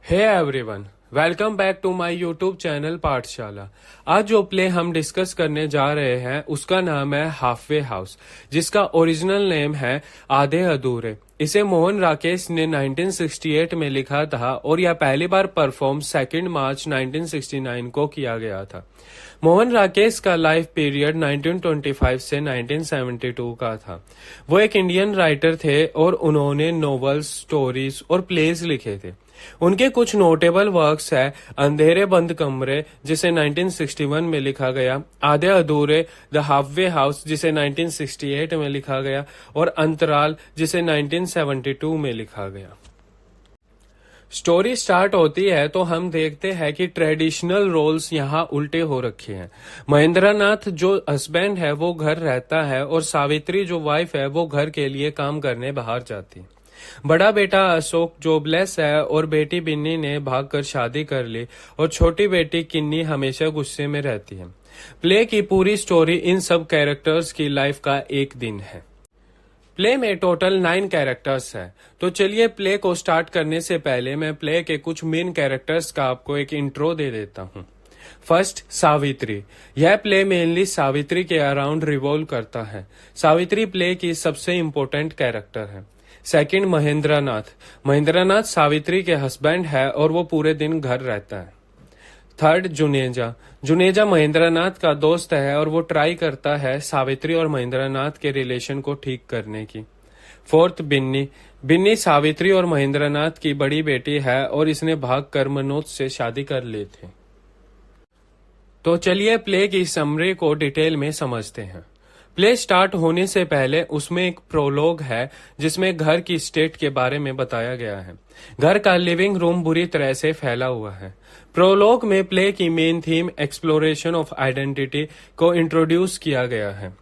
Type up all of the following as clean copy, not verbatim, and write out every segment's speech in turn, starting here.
Hey everyone, welcome back to my YouTube channel Pathshala. आज जो play हम डिस्कस करने जा रहे हैं उसका नाम है हाफवे हाउस, जिसका ओरिजिनल नेम है आधे अधूरे। इसे मोहन राकेश ने 1968 में लिखा था और यह पहली बार परफॉर्म 2 मार्च 1969 को किया गया था। मोहन राकेश का लाइफ पीरियड 1925 से 1972 का था। वो एक इंडियन राइटर थे और उन्होंने नॉवेल्स, स्टोरीज और प्लेज लिखे थे। उनके कुछ नोटेबल वर्क्स है अंधेरे बंद कमरे, जिसे 1961 में लिखा गया, आधे अधूरे, द हाफवे हाउस, जिसे 1968 में लिखा गया, और अंतराल, जिसे 1972 में लिखा गया। स्टोरी स्टार्ट होती है तो हम देखते हैं कि ट्रेडिशनल रोल्स यहाँ उल्टे हो रखे हैं। महेंद्रनाथ जो हस्बैंड है वो घर रहता है और सावित्री जो वाइफ है वो घर के लिए काम करने बाहर जाती है। बड़ा बेटा अशोक जॉबलेस है और बेटी बिन्नी ने भागकर शादी कर ली और छोटी बेटी किन्नी हमेशा गुस्से में रहती है। प्ले की पूरी स्टोरी इन सब कैरेक्टर्स की लाइफ का एक दिन है। प्ले में टोटल 9 कैरेक्टर्स है। तो चलिए प्ले को स्टार्ट करने से पहले मैं प्ले के कुछ मेन कैरेक्टर्स का आपको एक इंट्रो दे देता हूँ। फर्स्ट, सावित्री। यह प्ले मेनली सावित्री के अराउंड रिवॉल्व करता है। सावित्री प्ले की सबसे इम्पोर्टेंट कैरेक्टर है। सेकंड, महेंद्रनाथ। महेंद्रनाथ सावित्री के हस्बैंड है और वो पूरे दिन घर रहता है। थर्ड, जुनेजा। जुनेजा महेंद्रनाथ का दोस्त है और वो ट्राई करता है सावित्री और महेंद्रनाथ के रिलेशन को ठीक करने की। फोर्थ, बिन्नी। बिन्नी सावित्री और महेंद्रनाथ की बड़ी बेटी है और इसने भागकर मनोज से शादी कर ली थी। तो चलिए प्ले की समरी को डिटेल में समझते हैं। प्ले स्टार्ट होने से पहले उसमें एक प्रोलॉग है जिसमें घर की स्टेट के बारे में बताया गया है। घर का लिविंग रूम बुरी तरह से फैला हुआ है। प्रोलॉग में प्ले की main theme exploration of identity को इंट्रोड्यूस किया गया है।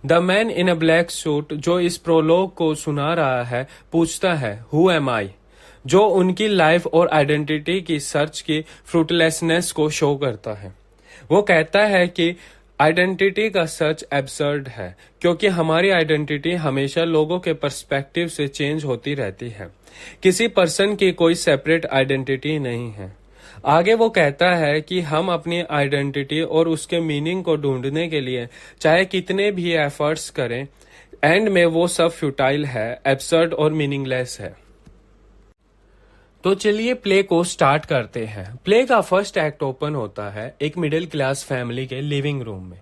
The man in a black suit जो इस प्रोलॉग को सुना रहा है पूछता है, हु एम आई, जो उनकी लाइफ और आइडेंटिटी की सर्च की फ्रूटलेसनेस को शो करता है। वो कहता है कि आइडेंटिटी का सर्च एब्सर्ड है क्योंकि हमारी आइडेंटिटी हमेशा लोगों के पर्सपेक्टिव से चेंज होती रहती है। किसी पर्सन की कोई सेपरेट आइडेंटिटी नहीं है। आगे वो कहता है कि हम अपनी आइडेंटिटी और उसके मीनिंग को ढूंढने के लिए चाहे कितने भी एफर्ट्स करें, एंड में वो सब फ्यूटाइल है, एब्सर्ड और मीनिंगलेस है। तो चलिए प्ले को स्टार्ट करते हैं। प्ले का फर्स्ट एक्ट ओपन होता है एक मिडिल क्लास फैमिली के लिविंग रूम में,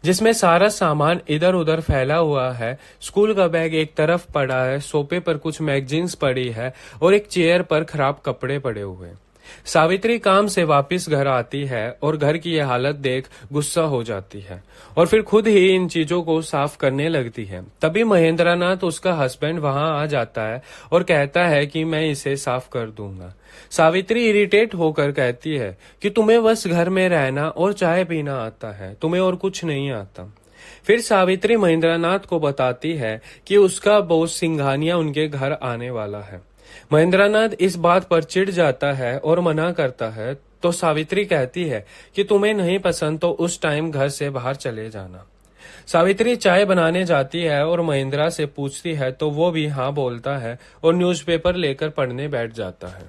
जिसमें सारा सामान इधर उधर फैला हुआ है। स्कूल का बैग एक तरफ पड़ा है, सोफे पर कुछ मैगजीन्स पड़ी है और एक चेयर पर खराब कपड़े पड़े हुए हैं। सावित्री काम से वापस घर आती है और घर की यह हालत देख गुस्सा हो जाती है और फिर खुद ही इन चीजों को साफ करने लगती है। तभी महेंद्रनाथ, उसका हस्बैंड, वहां आ जाता है और कहता है कि मैं इसे साफ कर दूंगा। सावित्री इरिटेट होकर कहती है कि तुम्हें बस घर में रहना और चाय पीना आता है, तुम्हें और कुछ नहीं आता। फिर सावित्री महेंद्रनाथ को बताती है कि उसका बॉस सिंघानिया उनके घर आने वाला है। महेंद्रनाथ इस बात पर चिढ़ जाता है और मना करता है, तो सावित्री कहती है कि तुम्हें नहीं पसंद तो उस टाइम घर से बाहर चले जाना। सावित्री चाय बनाने जाती है और महेंद्रा से पूछती है तो वो भी हाँ बोलता है और न्यूज़पेपर लेकर पढ़ने बैठ जाता है।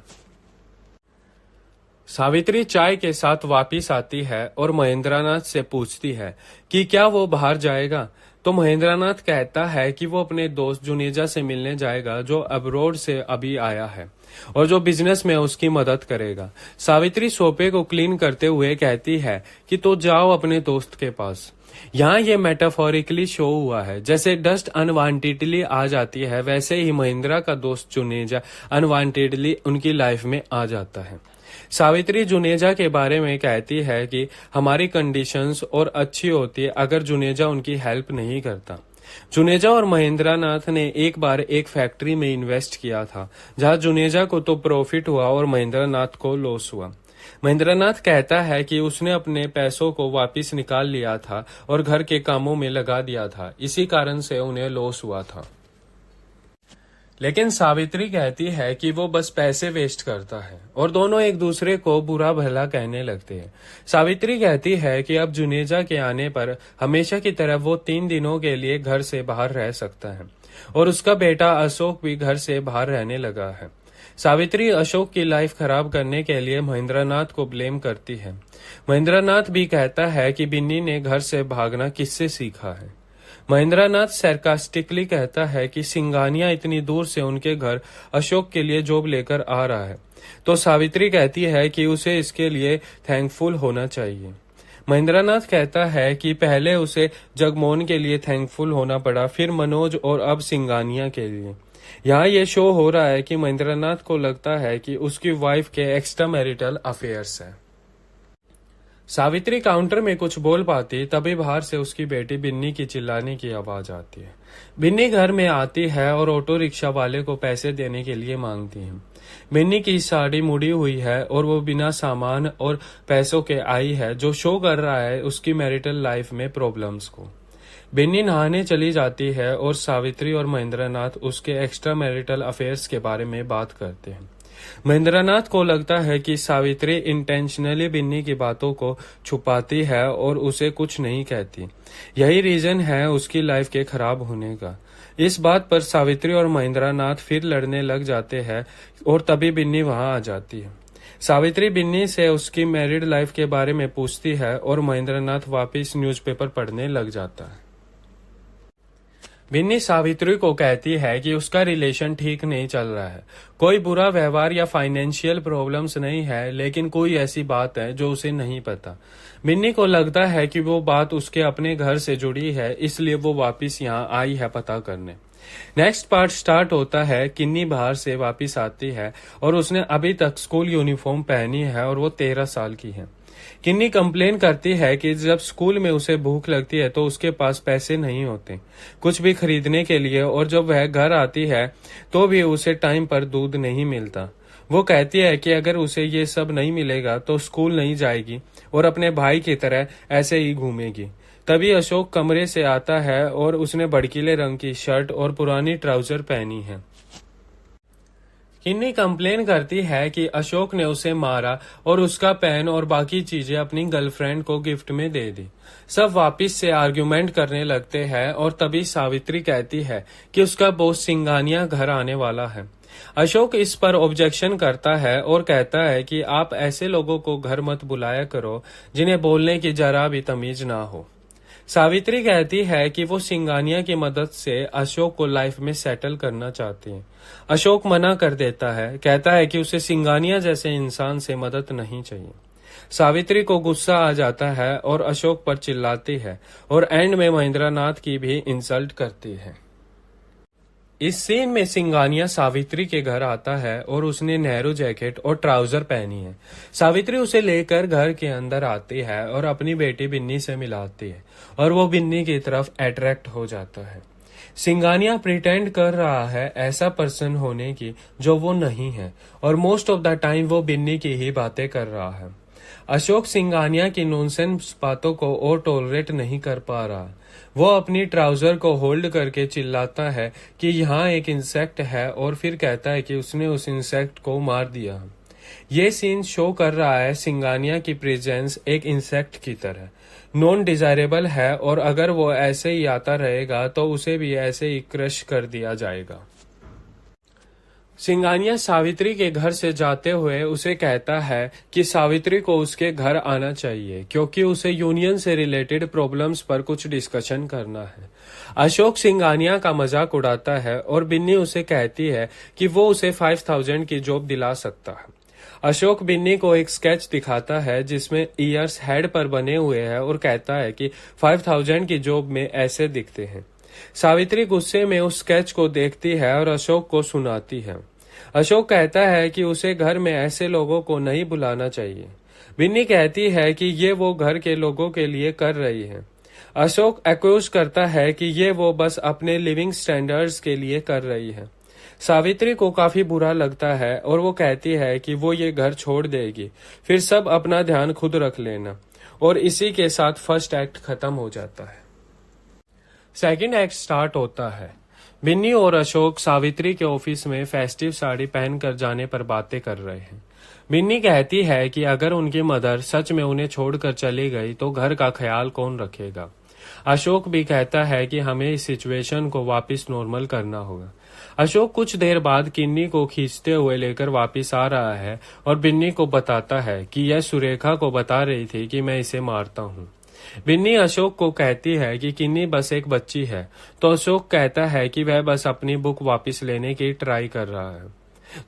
सावित्री चाय के साथ वापिस आती है और महेंद्रनाथ से पूछती है कि क्या वो बाहर जाएगा, तो महेंद्रनाथ कहता है कि वो अपने दोस्त जुनेजा से मिलने जाएगा जो अब्रोड से अभी आया है और जो बिजनेस में उसकी मदद करेगा। सावित्री सोफे को क्लीन करते हुए कहती है कि तो जाओ अपने दोस्त के पास। यहाँ ये मेटाफोरिकली शो हुआ है, जैसे डस्ट अनवांटेडली आ जाती है वैसे ही महेंद्रा का दोस्त जुनेजा अनवांटेडली उनकी लाइफ में आ जाता है। सावित्री जुनेजा के बारे में कहती है कि हमारी कंडीशंस और अच्छी होती है अगर जुनेजा उनकी हेल्प नहीं करता। जुनेजा और महेंद्रनाथ ने एक बार एक फैक्ट्री में इन्वेस्ट किया था जहां जुनेजा को तो प्रॉफिट हुआ और महेंद्रनाथ को लॉस हुआ। महेंद्रनाथ कहता है कि उसने अपने पैसों को वापस निकाल लिया था और घर के कामों में लगा दिया था, इसी कारण से उन्हें लॉस हुआ था। लेकिन सावित्री कहती है कि वो बस पैसे वेस्ट करता है और दोनों एक दूसरे को बुरा भला कहने लगते हैं। सावित्री कहती है कि अब जुनेजा के आने पर हमेशा की तरह वो 3 दिनों के लिए घर से बाहर रह सकता है और उसका बेटा अशोक भी घर से बाहर रहने लगा है। सावित्री अशोक की लाइफ खराब करने के लिए महेंद्रनाथ को ब्लेम करती है। महेंद्रनाथ भी कहता है कि बिन्नी ने घर से भागना किससे सीखा है। महेंद्रनाथ सरकास्टिकली कहता है कि सिंघानिया इतनी दूर से उनके घर अशोक के लिए जॉब लेकर आ रहा है, तो सावित्री कहती है कि उसे इसके लिए थैंकफुल होना चाहिए। महेंद्रनाथ कहता है कि पहले उसे जगमोहन के लिए थैंकफुल होना पड़ा, फिर मनोज और अब सिंघानिया के लिए। यहाँ ये शो हो रहा है कि महेंद्रनाथ को लगता है कि उसकी वाइफ के एक्स्ट्रा मैरिटल अफेयर्स हैं। सावित्री काउंटर में कुछ बोल पाती तभी बाहर से उसकी बेटी बिन्नी की चिल्लाने की आवाज आती है। बिन्नी घर में आती है और ऑटो रिक्शा वाले को पैसे देने के लिए मांगती है। बिन्नी की साड़ी मुड़ी हुई है और वो बिना सामान और पैसों के आई है, जो शो कर रहा है उसकी मैरिटल लाइफ में प्रॉब्लम्स को। बिन्नी नहाने चली जाती है और सावित्री और महेंद्रनाथ उसके एक्स्ट्रा मैरिटल अफेयर्स के बारे में बात करते हैं। महेंद्रनाथ को लगता है कि सावित्री इंटेंशनली बिन्नी की बातों को छुपाती है और उसे कुछ नहीं कहती। यही रीजन है उसकी लाइफ के खराब होने का। इस बात पर सावित्री और महेंद्रनाथ फिर लड़ने लग जाते हैं और तभी बिन्नी वहां आ जाती है। सावित्री बिन्नी से उसकी मैरिड लाइफ के बारे में पूछती है और महेंद्रनाथ वापस न्यूज़पेपर पढ़ने लग जाता है। बिन्नी सावित्री को कहती है कि उसका रिलेशन ठीक नहीं चल रहा है। कोई बुरा व्यवहार या फाइनेंशियल प्रॉब्लम्स नहीं है, लेकिन कोई ऐसी बात है जो उसे नहीं पता। बिन्नी को लगता है कि वो बात उसके अपने घर से जुड़ी है, इसलिए वो वापस यहाँ आई है पता करने। नेक्स्ट पार्ट स्टार्ट होता है। किन्नी बाहर से वापस आती है और उसने अभी तक स्कूल यूनिफॉर्म पहनी है और वो 13 साल की है। किन्नी कंप्लेन करती है कि जब स्कूल में उसे भूख लगती है तो उसके पास पैसे नहीं होते कुछ भी खरीदने के लिए, और जब वह घर आती है तो भी उसे टाइम पर दूध नहीं मिलता। वो कहती है कि अगर उसे ये सब नहीं मिलेगा तो स्कूल नहीं जाएगी और अपने भाई की तरह ऐसे ही घूमेगी। तभी अशोक कमरे से आता है और उसने भड़कीले रंग की शर्ट और पुरानी ट्राउजर पहनी है। किन्नी कंप्लेन करती है कि अशोक ने उसे मारा और उसका पेन और बाकी चीजें अपनी गर्लफ्रेंड को गिफ्ट में दे दी। सब वापस से आर्ग्यूमेंट करने लगते हैं और तभी सावित्री कहती है कि उसका बॉस सिंघानिया घर आने वाला है। अशोक इस पर ऑब्जेक्शन करता है और कहता है कि आप ऐसे लोगों को घर मत बुलाया करो जिन्हें बोलने की जरा भी तमीज ना हो। सावित्री कहती है कि वो सिंघानिया की मदद से अशोक को लाइफ में सेटल करना चाहती है। अशोक मना कर देता है, कहता है कि उसे सिंघानिया जैसे इंसान से मदद नहीं चाहिए। सावित्री को गुस्सा आ जाता है और अशोक पर चिल्लाती है और एंड में महेंद्रनाथ की भी इंसल्ट करती है। इस सीन में सिंघानिया सावित्री के घर आता है और उसने नेहरू जैकेट और ट्राउजर पहनी है। सावित्री उसे लेकर घर के अंदर आती है और अपनी बेटी बिन्नी से मिलाती है और वो बिन्नी की तरफ अट्रैक्ट हो जाता है। सिंघानिया प्रिटेंड कर रहा है ऐसा पर्सन होने की जो वो नहीं है और मोस्ट ऑफ द टाइम वो बिन्नी की ही बातें कर रहा है। अशोक सिंघानिया की नॉनसेंस बातों को और टॉलरेट नहीं कर पा रहा। वो अपनी ट्राउजर को होल्ड करके चिल्लाता है कि यहाँ एक इंसेक्ट है और फिर कहता है कि उसने उस इंसेक्ट को मार दिया। ये सीन शो कर रहा है सिंघानिया की प्रेजेंस एक इंसेक्ट की तरह नॉन डिजायरेबल है और अगर वो ऐसे ही आता रहेगा तो उसे भी ऐसे ही क्रश कर दिया जाएगा। सिंघानिया सावित्री के घर से जाते हुए उसे कहता है कि सावित्री को उसके घर आना चाहिए क्योंकि उसे यूनियन से रिलेटेड प्रॉब्लम्स पर कुछ डिस्कशन करना है। अशोक सिंघानिया का मजाक उड़ाता है और बिन्नी उसे कहती है कि वो उसे 5000 की जॉब दिला सकता है। अशोक बिन्नी को एक स्केच दिखाता है जिसमें ईयर्स हेड पर बने हुए हैं और कहता है कि 5000 की जॉब में ऐसे दिखते हैं। सावित्री गुस्से में उस स्केच को देखती है और अशोक को सुनाती है। अशोक कहता है कि उसे घर में ऐसे लोगों को नहीं बुलाना चाहिए। बिन्नी कहती है कि ये वो घर के लोगों के लिए कर रही है। अशोक एक्यूज करता है कि ये वो बस अपने लिविंग स्टैंडर्ड्स के लिए कर रही है। सावित्री को काफी बुरा लगता है और वो कहती है कि वो ये घर छोड़ देगी, फिर सब अपना ध्यान खुद रख लेना, और इसी के साथ फर्स्ट एक्ट खत्म हो जाता है। सेकंड एक्ट स्टार्ट होता है। बिन्नी और अशोक सावित्री के ऑफिस में फेस्टिव साड़ी पहनकर जाने पर बातें कर रहे हैं। बिन्नी कहती है कि अगर उनकी मदर सच में उन्हें छोड़कर चली गई तो घर का ख्याल कौन रखेगा। अशोक भी कहता है कि हमें इस सिचुएशन को वापस नॉर्मल करना होगा। अशोक कुछ देर बाद किन्नी को खींचते हुए लेकर वापस आ रहा है और बिन्नी को बताता है कि यह सुरेखा को बता रही थी कि मैं इसे मारता हूँ। बिन्नी अशोक को कहती है कि किन्नी बस एक बच्ची है, तो अशोक कहता है कि वह बस अपनी बुक वापस लेने की ट्राई कर रहा है।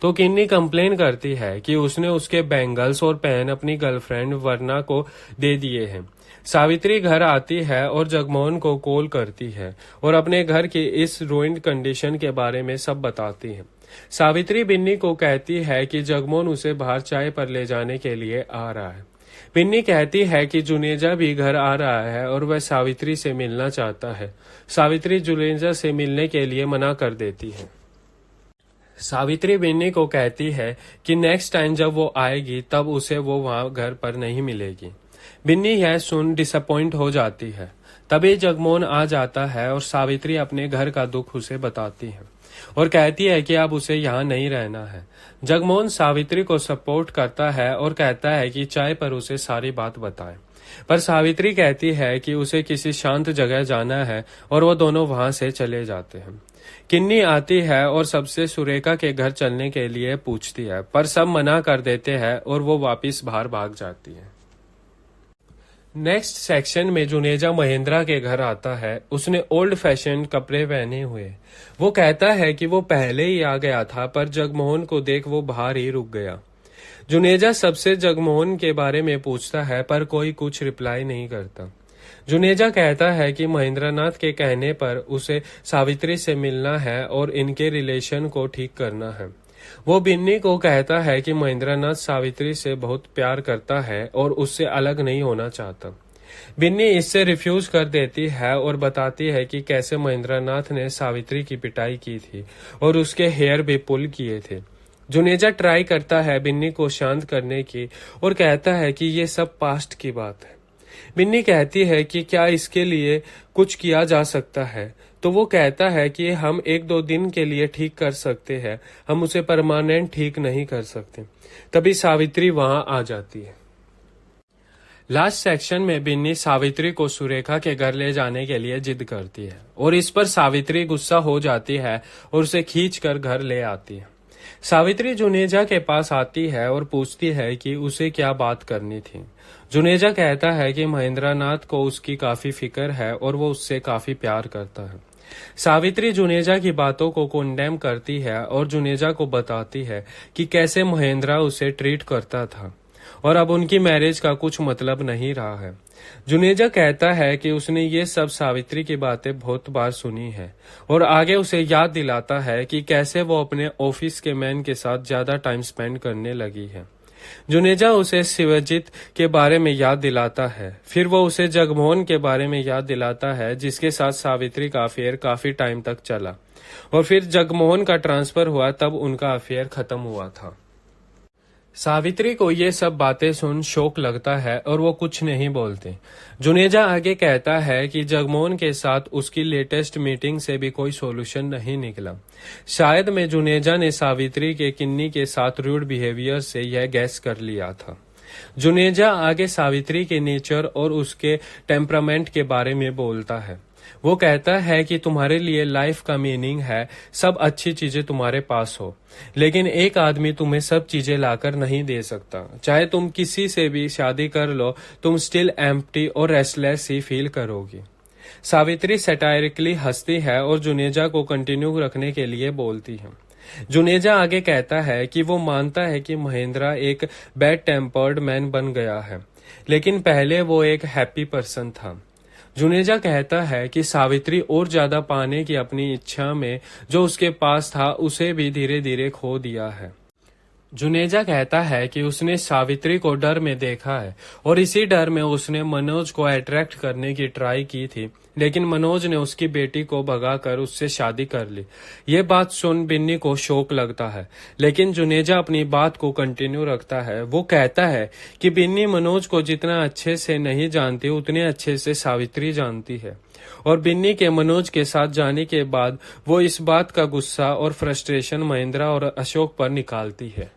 तो किन्नी कंप्लेन करती है कि उसने उसके बैंगल्स और पेन अपनी गर्लफ्रेंड वर्णा को दे दिए हैं। सावित्री घर आती है और जगमोहन को कॉल करती है और अपने घर की इस रूइंड कंडीशन के बारे में सब बताती है। सावित्री बिन्नी को कहती है कि जगमोहन उसे बाहर चाय पर ले जाने के लिए आ रहा है। बिन्नी कहती है कि जुनेजा भी घर आ रहा है और वह सावित्री से मिलना चाहता है। सावित्री जुनेजा से मिलने के लिए मना कर देती है। सावित्री बिन्नी को कहती है कि नेक्स्ट टाइम जब वो आएगी तब उसे वो वहां घर पर नहीं मिलेगी। बिन्नी यह सुन डिसअपॉइंट हो जाती है। तभी जगमोहन आ जाता है और सावित्री अपने घर का दुख उसे बताती है और कहती है कि अब उसे यहाँ नहीं रहना है। जगमोहन सावित्री को सपोर्ट करता है और कहता है कि चाय पर उसे सारी बात बताए, पर सावित्री कहती है कि उसे किसी शांत जगह जाना है और वो दोनों वहां से चले जाते हैं। किन्नी आती है और सबसे सुरेखा के घर चलने के लिए पूछती है, पर सब मना कर देते हैं और वो वापस बाहर भाग जाती है। नेक्स्ट सेक्शन में जुनेजा महेंद्रा के घर आता है। उसने ओल्ड फैशन कपड़े पहने हुए। वो कहता है कि वो पहले ही आ गया था, पर जगमोहन को देख वो बाहर ही रुक गया। जुनेजा सबसे जगमोहन के बारे में पूछता है, पर कोई कुछ रिप्लाई नहीं करता। जुनेजा कहता है कि महेंद्रनाथ के कहने पर उसे सावित्री से मिलना है और इनके रिलेशन को ठीक करना है। वो बिन्नी को कहता है कि महेंद्रनाथ सावित्री से बहुत प्यार करता है और उससे अलग नहीं होना चाहता। बिन्नी इससे रिफ्यूज कर देती है और बताती है कि कैसे महेंद्रनाथ ने सावित्री की पिटाई की थी और उसके हेयर भी पुल किए थे। जुनेजा ट्राई करता है बिन्नी को शांत करने की और कहता है कि ये सब पास्ट की बात है। बिन्नी कहती है कि क्या इसके लिए कुछ किया जा सकता है, तो वो कहता है कि हम 1-2 दिन के लिए ठीक कर सकते हैं, हम उसे परमानेंट ठीक नहीं कर सकते। तभी सावित्री वहां आ जाती है। लास्ट सेक्शन में बिन्नी सावित्री को सुरेखा के घर ले जाने के लिए जिद करती है और इस पर सावित्री गुस्सा हो जाती है और उसे खींचकर घर ले आती है। सावित्री जुनेजा के पास आती है और पूछती है कि उसे क्या बात करनी थी। जुनेजा कहता है कि महेंद्रनाथ को उसकी काफी फिक्र है और वो उससे काफी प्यार करता है। सावित्री जुनेजा की बातों को कंडेम करती है और जुनेजा को बताती है कि कैसे महेंद्रा उसे ट्रीट करता था और अब उनकी मैरिज का कुछ मतलब नहीं रहा है। जुनेजा कहता है कि उसने ये सब सावित्री की बातें बहुत बार सुनी है और आगे उसे याद दिलाता है कि कैसे वो अपने ऑफिस के मैन के साथ ज्यादा टाइम स्पेंड करने लगी है। जुनेजा उसे शिवजीत के बारे में याद दिलाता है, फिर वो उसे जगमोहन के बारे में याद दिलाता है जिसके साथ सावित्री का अफेयर काफी टाइम तक चला और फिर जगमोहन का ट्रांसफर हुआ तब उनका अफेयर खत्म हुआ था। सावित्री को ये सब बातें सुन शौक लगता है और वो कुछ नहीं बोलते। जुनेजा आगे कहता है कि जगमोहन के साथ उसकी लेटेस्ट मीटिंग से भी कोई सॉल्यूशन नहीं निकला। शायद में जुनेजा ने सावित्री के किन्नी के साथ रूड बिहेवियर से यह गैस कर लिया था। जुनेजा आगे सावित्री के नेचर और उसके टेम्परामेंट के बारे में बोलता है। वो कहता है कि तुम्हारे लिए लाइफ का मीनिंग है सब अच्छी चीजें तुम्हारे पास हो, लेकिन एक आदमी तुम्हें सब चीजें लाकर नहीं दे सकता। चाहे तुम किसी से भी शादी कर लो, तुम स्टिल एम्प्टी और रेस्टलेस ही फील करोगी। सावित्री सैटायरिकली हंसती है और जुनेजा को कंटिन्यू रखने के लिए बोलती है। जुनेजा आगे कहता है कि वो मानता है कि महेंद्रा एक बैड टेम्पर्ड मैन बन गया है, लेकिन पहले वो एक हैप्पी पर्सन था। जुनेजा कहता है कि सावित्री और ज्यादा पाने की अपनी इच्छा में जो उसके पास था उसे भी धीरे धीरे खो दिया है। जुनेजा कहता है कि उसने सावित्री को डर में देखा है और इसी डर में उसने मनोज को अट्रैक्ट करने की ट्राई की थी, लेकिन मनोज ने उसकी बेटी को भगाकर उससे शादी कर ली। ये बात सुन बिन्नी को शौक लगता है, लेकिन जुनेजा अपनी बात को कंटिन्यू रखता है। वो कहता है कि बिन्नी मनोज को जितना अच्छे से नहीं जानती उतने अच्छे से सावित्री जानती है और बिन्नी के मनोज के साथ जाने के बाद वो इस बात का गुस्सा और फ्रस्ट्रेशन महेंद्रा और अशोक पर निकालती है।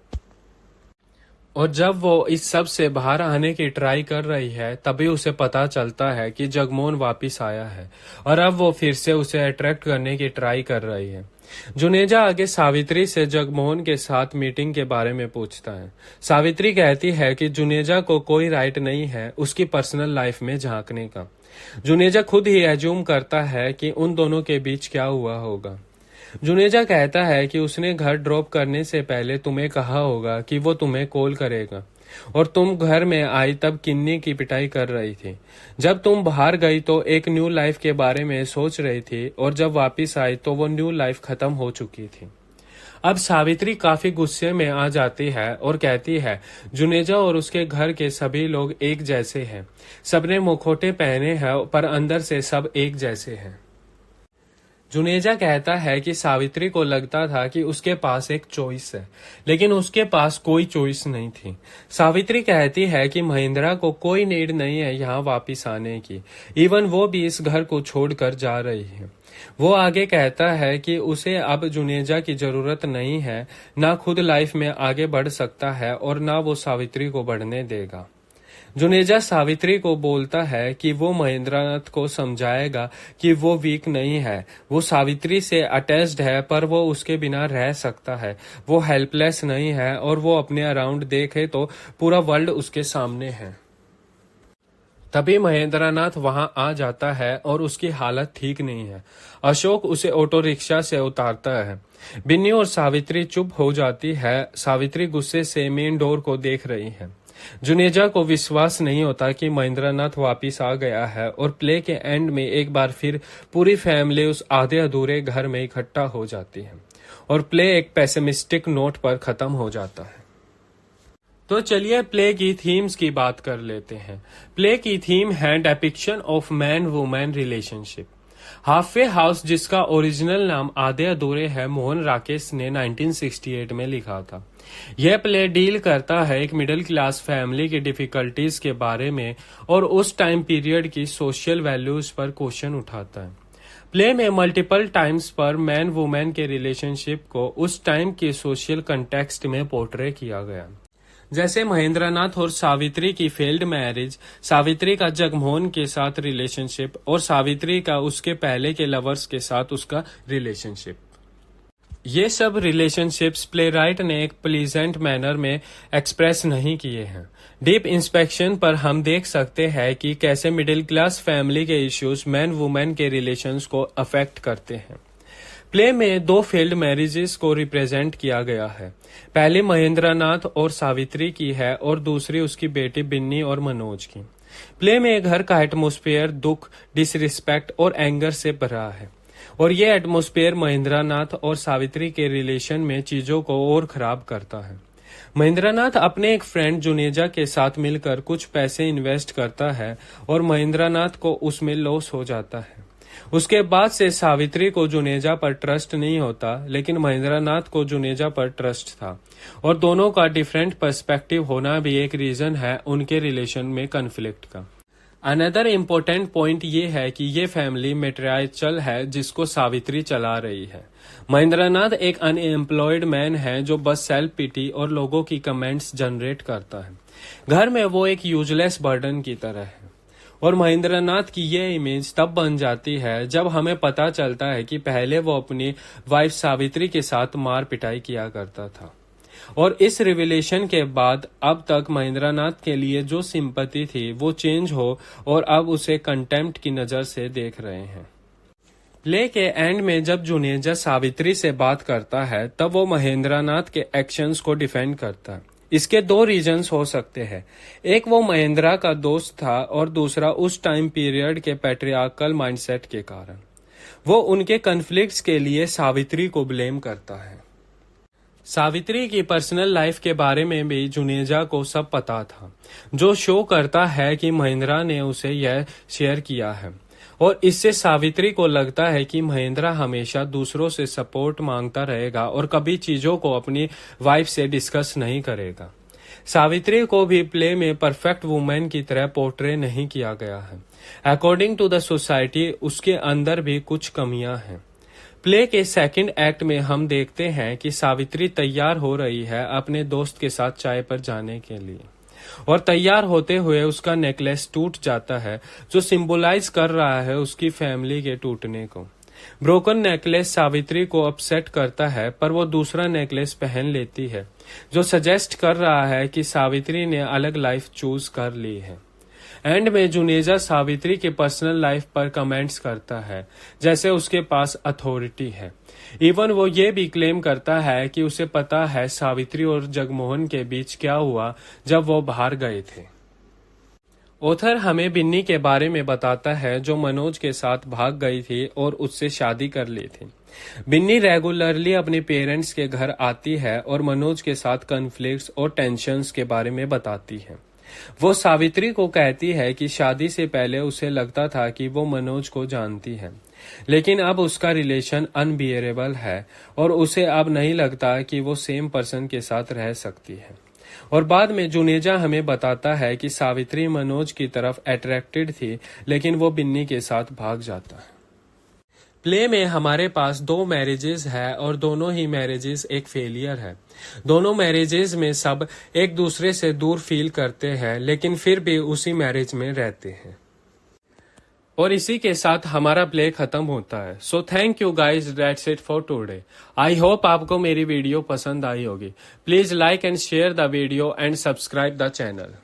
और जब वो इस सब से बाहर आने की ट्राई कर रही है तभी उसे पता चलता है कि जगमोहन वापस आया है और अब वो फिर से उसे अट्रैक्ट करने की ट्राई कर रही है। जुनेजा आगे सावित्री से जगमोहन के साथ मीटिंग के बारे में पूछता है। सावित्री कहती है कि जुनेजा को कोई राइट नहीं है उसकी पर्सनल लाइफ में झांकने का। जुनेजा खुद ही एज्यूम करता है कि उन दोनों के बीच क्या हुआ होगा। जुनेजा कहता है कि उसने घर ड्रॉप करने से पहले तुम्हें कहा होगा कि वो तुम्हें कॉल करेगा और तुम घर में आई तब किन्नी की पिटाई कर रही थी। जब तुम बाहर गई तो एक न्यू लाइफ के बारे में सोच रही थी और जब वापस आई तो वो न्यू लाइफ खत्म हो चुकी थी। अब सावित्री काफी गुस्से में आ जाती है और कहती है जुनेजा और उसके घर के सभी लोग एक जैसे हैं। सबने मुखौटे पहने हैं पर अंदर से सब एक जैसे हैं। जुनेजा कहता है कि सावित्री को लगता था कि उसके पास एक चॉइस है, लेकिन उसके पास कोई चॉइस नहीं थी। सावित्री कहती है कि महिंद्रा को कोई नीड नहीं है यहाँ वापस आने की, इवन वो भी इस घर को छोड़कर जा रही है। वो आगे कहता है कि उसे अब जुनेजा की जरूरत नहीं है, ना खुद लाइफ में आगे बढ़ सकता है और ना वो सावित्री को बढ़ने देगा। जुनेजा सावित्री को बोलता है कि वो महेंद्रनाथ को समझाएगा कि वो वीक नहीं है, वो सावित्री से अटैच्ड है पर वो उसके बिना रह सकता है। वो हेल्पलेस नहीं है और वो अपने अराउंड देखे तो पूरा वर्ल्ड उसके सामने है। तभी महेंद्रनाथ वहां आ जाता है और उसकी हालत ठीक नहीं है। अशोक उसे ऑटो रिक्शा से उतारता है। बिन्नी और सावित्री चुप हो जाती है। सावित्री गुस्से से मेन डोर को देख रही है। जुनेजा को विश्वास नहीं होता कि महेंद्रनाथ वापिस आ गया है और प्ले के एंड में एक बार फिर पूरी फैमिली उस आधे अधूरे घर में इकट्ठा हो जाती है और प्ले एक पेसिमिस्टिक नोट पर खत्म हो जाता है। तो चलिए प्ले की थीम्स की बात कर लेते हैं। प्ले की थीम है depiction of man women relationship. Halfway house, जिसका ओरिजिनल नाम आधे अधूरे है, मोहन राकेश ने 1968 में लिखा था। यह प्ले डील करता है एक मिडिल क्लास फैमिली की डिफिकल्टीज के बारे में और उस टाइम पीरियड की सोशल वैल्यूज पर क्वेश्चन उठाता है। प्ले में मल्टीपल टाइम्स पर मैन वुमेन के रिलेशनशिप को उस टाइम के सोशल कंटेक्स्ट में पोर्ट्रे किया गया, जैसे महेंद्रनाथ और सावित्री की फेल्ड मैरिज, सावित्री का जगमोहन के साथ रिलेशनशिप और सावित्री का उसके पहले के लवर्स के साथ उसका रिलेशनशिप। ये सब रिलेशनशिप्स प्लेराइट ने एक प्लीजेंट मैनर में एक्सप्रेस नहीं किए हैं। डीप इंस्पेक्शन पर हम देख सकते हैं कि कैसे मिडिल क्लास फैमिली के इश्यूज मैन वुमेन के रिलेशंस को अफेक्ट करते हैं। प्ले में 2 फेल्ड मैरिजेस को रिप्रेजेंट किया गया है। पहली महेंद्रनाथ और सावित्री की है और दूसरी उसकी बेटी बिन्नी और मनोज की। प्ले में घर का एटमॉस्फेयर दुख, डिसरिस्पेक्ट और एंगर से भरा है और ये एटमॉस्फेयर महेंद्रनाथ और सावित्री के रिलेशन में चीजों को और खराब करता है। महेंद्रनाथ अपने एक फ्रेंड जुनेजा के साथ मिलकर कुछ पैसे इन्वेस्ट करता है और महेंद्रनाथ को उसमें लॉस हो जाता है। उसके बाद से सावित्री को जुनेजा पर ट्रस्ट नहीं होता, लेकिन महेंद्रनाथ को जुनेजा पर ट्रस्ट था और दोनों का डिफरेंट पर्सपेक्टिव होना भी एक रीजन है उनके रिलेशन में कन्फ्लिक्ट का। अनदर इम्पोर्टेंट पॉइंट ये है कि ये फैमिली मैट्रियार्कल है जिसको सावित्री चला रही है। महेंद्रनाथ एक अनएम्प्लॉयड मैन है जो बस सेल्फ पिटी और लोगों की कमेंट्स जनरेट करता है। घर में वो एक यूजलेस बर्डन की तरह है और महेंद्रनाथ की ये इमेज तब बन जाती है जब हमें पता चलता है कि पहले वो अपनी वाइफ सावित्री के साथ मार पिटाई किया करता था और इस रिविलेशन के बाद अब तक महेंद्रनाथ के लिए जो सिंपैथी थी वो चेंज हो और अब उसे कंटेम्प्ट की नजर से देख रहे हैं। प्ले के एंड में जब जुनेजा सावित्री से बात करता है तब वो महेंद्रनाथ के एक्शंस को डिफेंड करता है। इसके 2 रीजंस हो सकते हैं। एक, वो महेंद्रा का दोस्त था और दूसरा उस टाइम पीरियड के पैट्रियार्कल माइंडसेट के कारण वो उनके कन्फ्लिक्ट्स के लिए सावित्री को ब्लेम करता है। सावित्री की पर्सनल लाइफ के बारे में भी जुनेजा को सब पता था, जो शो करता है कि महेंद्रा ने उसे यह शेयर किया है और इससे सावित्री को लगता है कि महेंद्रा हमेशा दूसरों से सपोर्ट मांगता रहेगा और कभी चीजों को अपनी वाइफ से डिस्कस नहीं करेगा। सावित्री को भी प्ले में परफेक्ट वुमेन की तरह पोर्ट्रे नहीं किया गया है। अकॉर्डिंग टू द सोसाइटी उसके अंदर भी कुछ कमियां हैं। प्ले के सेकंड एक्ट में हम देखते हैं कि सावित्री तैयार हो रही है अपने दोस्त के साथ चाय पर जाने के लिए और तैयार होते हुए उसका नेकलेस टूट जाता है जो सिंबलाइज कर रहा है उसकी फैमिली के टूटने को। ब्रोकन नेकलेस सावित्री को अपसेट करता है, पर वो दूसरा नेकलेस पहन लेती है, जो सजेस्ट कर रहा है कि सावित्री ने अलग लाइफ चूज कर ली है। एंड में जुनेजा सावित्री के पर्सनल लाइफ पर कमेंट्स करता है, जैसे उसके पास अथॉरिटी है। इवन वो ये भी क्लेम करता है कि उसे पता है सावित्री और जगमोहन के बीच क्या हुआ जब वो बाहर गए थे। ऑथर हमें बिन्नी के बारे में बताता है, जो मनोज के साथ भाग गई थी और उससे शादी कर ली थी। बिन्नी रेगुलरली अपने पेरेंट्स के घर आती है और मनोज के साथ कॉन्फ्लिक्ट्स और टेंशन्स के बारे में बताती है। वो सावित्री को कहती है कि शादी से पहले उसे लगता था कि वो मनोज को जानती है, लेकिन अब उसका रिलेशन अनबियरेबल है और उसे अब नहीं लगता कि वो सेम पर्सन के साथ रह सकती है। और बाद में जुनेजा हमें बताता है कि सावित्री मनोज की तरफ अट्रैक्टेड थी, लेकिन वो बिन्नी के साथ भाग जाता है। प्ले में हमारे पास 2 मैरिजेस है और दोनों ही मैरिजेस एक फेलियर है। दोनों मैरिजेस में सब एक दूसरे से दूर फील करते हैं, लेकिन फिर भी उसी मैरिज में रहते हैं। और इसी के साथ हमारा प्ले खत्म होता है। So thank you guys, that's it for today. I hope आपको मेरी वीडियो पसंद आई होगी। Please like and share the video and subscribe the channel.